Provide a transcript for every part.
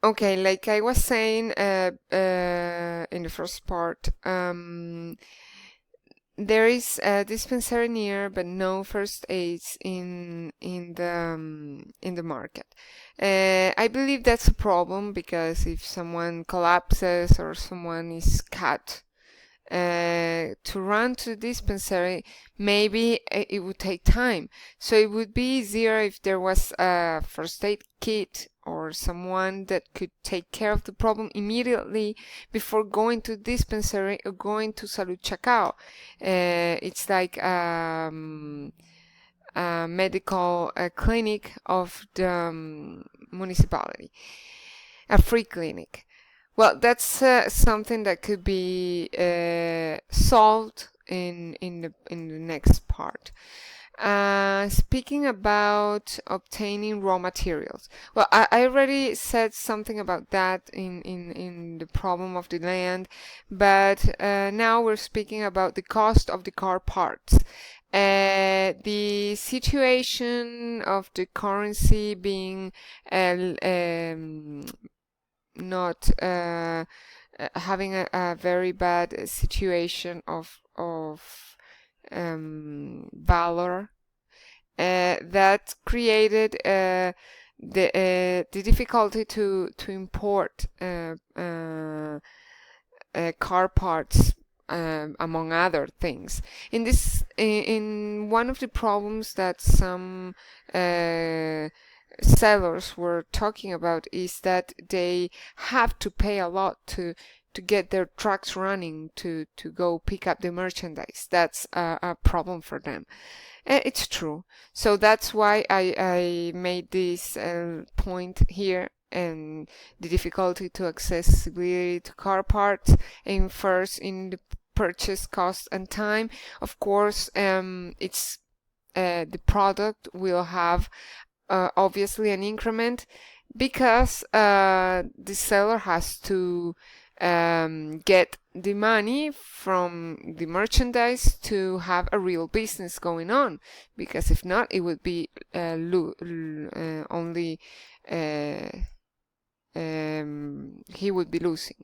Okay, like I was saying in the first part, there is a dispensary near, but no first aids in the market. I believe that's a problem because if someone collapses or someone is cut, to run to the dispensary, maybe it would take time. So it would be easier if there was a first aid kit or someone that could take care of the problem immediately before going to the dispensary or going to Salud Chacao. It's like a medical clinic of the municipality, a free clinic. Well, that's something that could be solved in the next part. Speaking about obtaining raw materials, well, I already said something about that in the problem of the land, but now we're speaking about the cost of the car parts. The situation of the currency being not having a very bad situation of valor that created the difficulty to import car parts, among other things. In one of the problems that some sellers were talking about is that they have to pay a lot to get their trucks running to go pick up the merchandise. That's a problem for them. It's true. So that's why I made this point here, and the difficulty to accessibility to car parts, and first in the purchase cost and time. Of course, it's the product will have obviously an increment because the seller has to get the money from the merchandise to have a real business going on, because if not, it would be only he would be losing.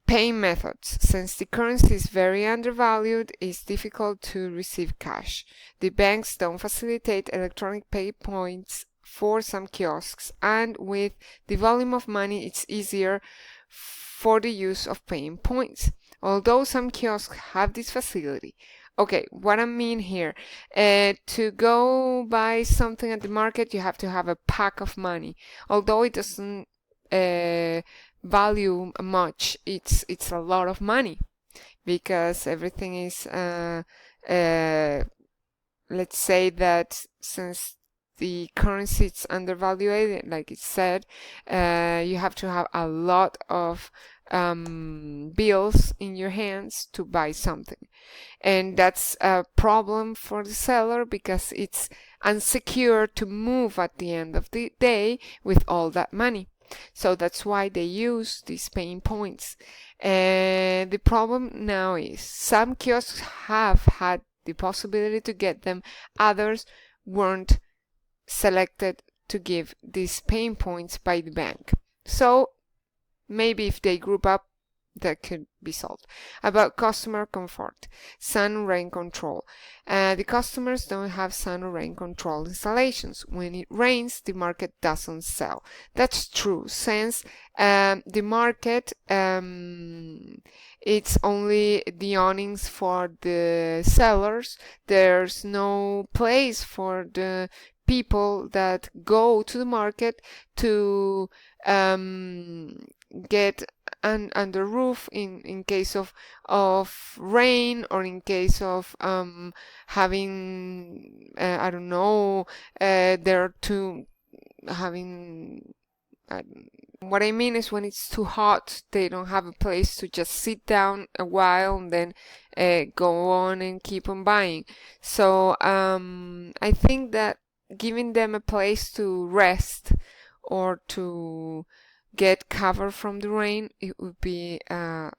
Paying methods. Since the currency is very undervalued, it's difficult to receive cash. The banks don't facilitate electronic pay points for some kiosks, and with the volume of money, it's easier for the use of paying points, although some kiosks have this facility. Okay, what I mean here, to go buy something at the market, you have to have a pack of money, although it doesn't value much. It's a lot of money because everything is let's say that since the currency is undervalued, like it said, you have to have a lot of bills in your hands to buy something, and that's a problem for the seller because it's unsecure to move at the end of the day with all that money. So that's why they use these paying points. And the problem now is some kiosks have had the possibility to get them, others weren't selected to give these paying points by the bank. So maybe if they group up, that could be solved. About customer comfort, sun and rain control. The customers don't have sun or rain control installations. When it rains, the market doesn't sell. That's true, since the market, it's only the awnings for the sellers. There's no place for the people that go to the market to get under roof in case of rain, or in case of having I don't know, they're too having what I mean is when it's too hot, they don't have a place to just sit down a while and then go on and keep on buying. So I think that giving them a place to rest or to get cover from the rain, it would be a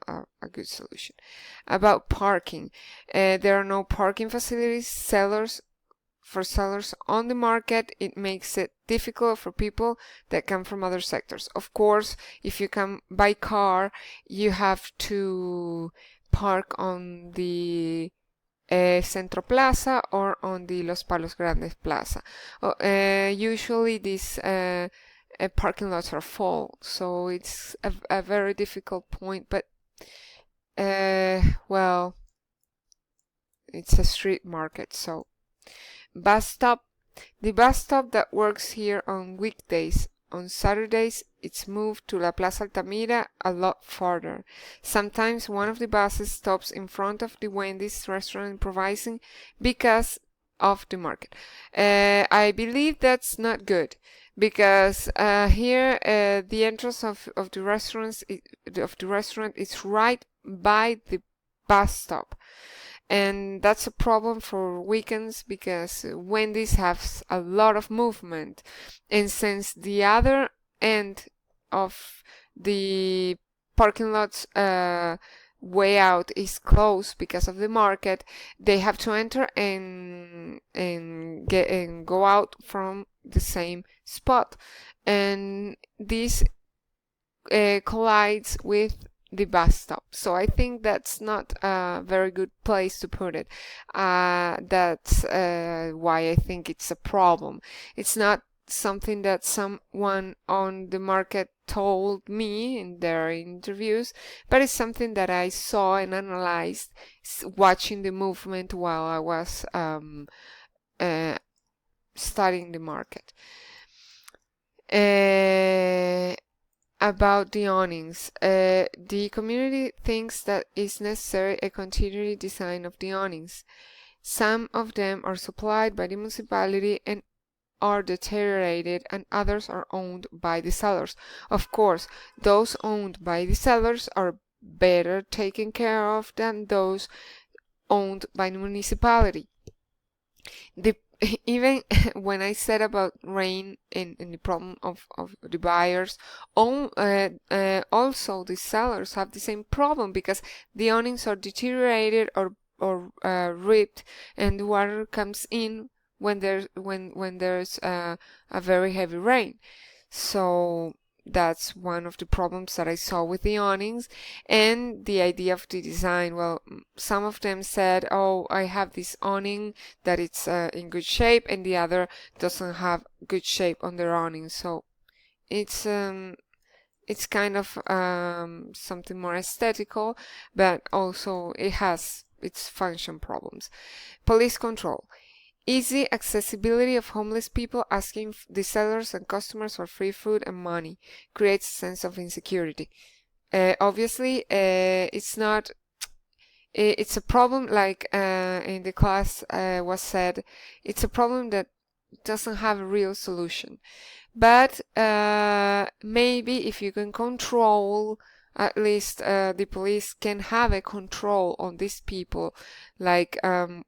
good solution. About parking, there are no parking facilities. Sellers for sellers on the market, it makes it difficult for people that come from other sectors. Of course, if you come by car, you have to park on the Centro Plaza or on the Los Palos Grandes Plaza. Usually these parking lots are full, so it's a very difficult point, but well, it's a street market. So bus stop, the bus stop that works here on weekdays, on Saturdays it's moved to La Plaza Altamira a lot farther. Sometimes one of the buses stops in front of the Wendy's restaurant improvising because of the market. I believe that's not good, because here the entrance of the restaurant is right by the bus stop, and that's a problem for weekends because Wendy's has a lot of movement, and since the other end of the parking lots way out is closed because of the market, they have to enter and go out from the same spot, and this collides with the bus stop. So I think that's not a very good place to put it. That's why I think it's a problem. It's not something that someone on the market told me in their interviews, but it's something that I saw and analyzed watching the movement while I was studying the market. About the awnings, the community thinks that it's necessary a continuity design of the awnings. Some of them are supplied by the municipality and are deteriorated, and others are owned by the sellers. Of course, those owned by the sellers are better taken care of than those owned by the municipality. Even when I said about rain and the problem of the buyers, also the sellers have the same problem, because the awnings are deteriorated or ripped, and the water comes in when there's a very heavy rain. So that's one of the problems that I saw with the awnings. And the idea of the design, well, some of them said, oh, I have this awning that it's in good shape, and the other doesn't have good shape on their awning. So it's kind of something more aesthetical, but also it has its function problems. Police control. Easy accessibility of homeless people asking the sellers and customers for free food and money creates a sense of insecurity. Obviously, it's not. It's a problem, like in the class was said. It's a problem that doesn't have a real solution. But maybe if you can control, at least the police can have a control on these people. Like,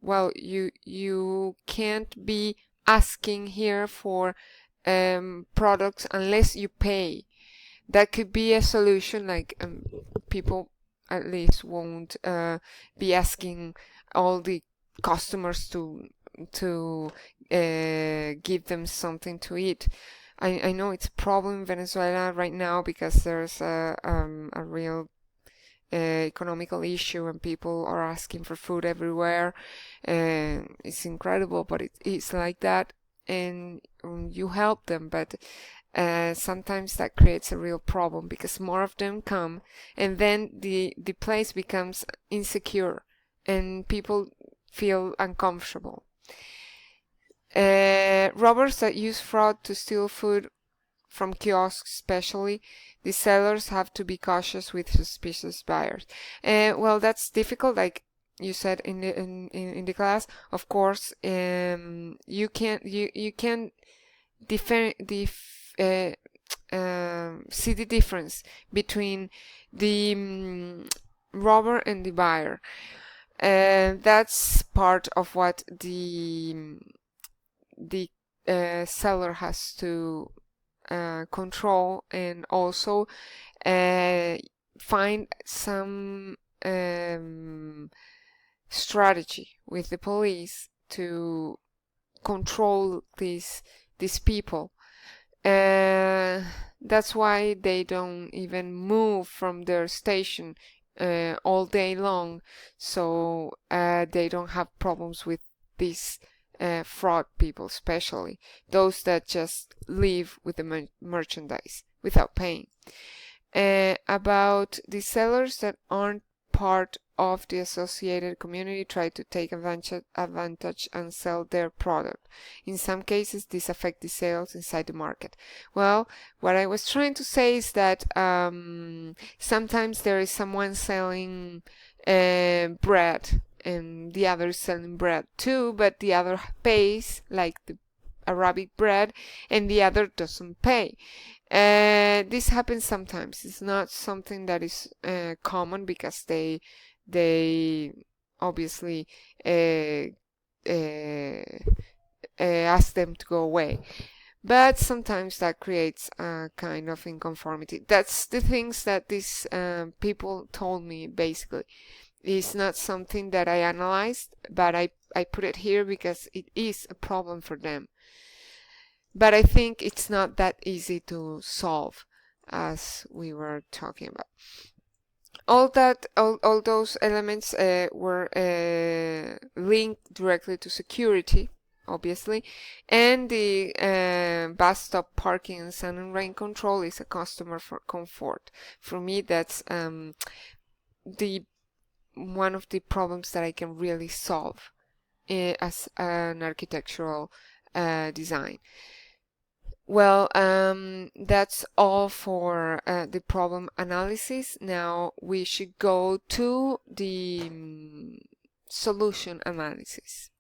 well, you can't be asking here for products unless you pay. That could be a solution. Like, people at least won't be asking all the customers to give them something to eat. I know it's a problem in Venezuela right now because there's a real economical issue and people are asking for food everywhere. It's incredible, but it's like that, and you help them, but sometimes that creates a real problem because more of them come, and then the place becomes insecure and people feel uncomfortable. Robbers that use fraud to steal food from kiosks, especially, the sellers have to be cautious with suspicious buyers. Well, that's difficult, like you said in the class. Of course, you can see the difference between the robber and the buyer. That's part of what the seller has to control, and also find some strategy with the police to control these people. That's why they don't even move from their station all day long, so they don't have problems with these fraud people, especially those that just leave with the merchandise without paying. About the sellers that aren't part of the associated community try to take advantage and sell their product. In some cases, this affects the sales inside the market. Well, what I was trying to say is that sometimes there is someone selling bread and the other is selling bread too, but the other pays, like the Arabic bread, and the other doesn't pay. This happens sometimes. It's not something that is common because they obviously ask them to go away. But sometimes that creates a kind of inconformity. That's the things that these people told me, basically. It's not something that I analyzed, but I put it here because it is a problem for them. But I think it's not that easy to solve, as we were talking about. All those elements were linked directly to security, obviously, and the bus stop parking and sun and rain control is a customer for comfort. For me, that's the one of the problems that I can really solve as an architectural design. Well, that's all for the problem analysis. Now we should go to the solution analysis.